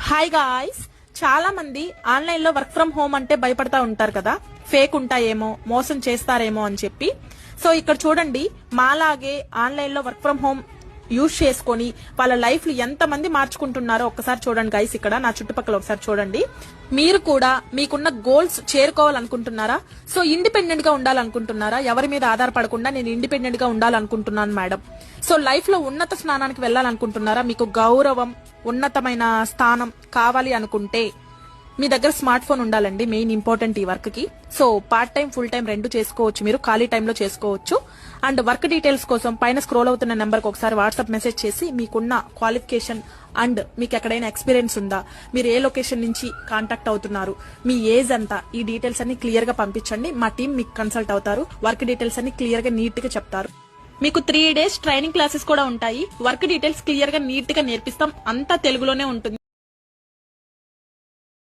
Hi guys, చాలా మంది online లో వర్క్ ఫ్రం హోమ్ అంటే భయపడతా ఉంటారు కదా, ఫేక్ ఉంటాయేమో, మోసం చేస్తారేమో అని చెప్పి. సో ఇక్కడ చూడండి, మాలాగే ఆన్లైన్ లో వర్క్ ఫ్రం హోమ్ యూజ్ చేసుకుని వాళ్ళ లైఫ్ లు ఎంత మంది మార్చుకుంటున్నారో ఒక్కసారి చూడండి గైస్. ఇక్కడ నా చుట్టుపక్కల ఒకసారి చూడండి. మీరు కూడా మీకున్న గోల్స్ చేరుకోవాలనుకుంటున్నారా? సో ఇండిపెండెంట్ గా ఉండాలనుకుంటున్నారా? ఎవరి మీద ఆధారపడకుండా నేను ఇండిపెండెంట్ గా ఉండాలనుకుంటున్నాను మేడం. సో లైఫ్ లో ఉన్నత స్థానానికి వెళ్ళాలనుకుంటున్నారా? మీకు గౌరవం, ఉన్నతమైన స్థానం కావాలి అనుకుంటే మీ దగ్గర స్మార్ట్ ఫోన్ ఉండాలండి, మెయిన్ ఇంపార్టెంట్ ఈ వర్క్ కి. So part time, full time రెండు చేసుకోవచ్చు, మీరు ఖాళీ టైంలో చేసుకోవచ్చు. అండ్ వర్క్ డీటెయిల్స్ కోసం పైన స్క్రోల్ అవుతున్న నెంబర్ కి ఒకసారి వాట్సాప్ మెసేజ్ చేసి మీకున్న క్వాలిఫికేషన్ అండ్ మీకు ఎక్కడైనా ఎక్స్పీరియన్స్ ఉందా, మీరు ఏ లొకేషన్ నుంచి కాంటాక్ట్ అవుతున్నారు, మీ ఏజ్ అంతా, ఈ డీటెయిల్స్ అన్ని క్లియర్ గా పంపించండి. మా టీం మీకు కన్సల్ట్ అవుతారు, వర్క్ డీటెయిల్స్ అన్ని క్లియర్ గా నీట్ గా చెప్తారు. మీకు 3 days ట్రైనింగ్ క్లాసెస్ కూడా ఉంటాయి. వర్క్ డీటెయిల్స్ క్లియర్ గా నీట్ గా నేర్పిస్తాం, అంతా తెలుగులోనే ఉంటుంది.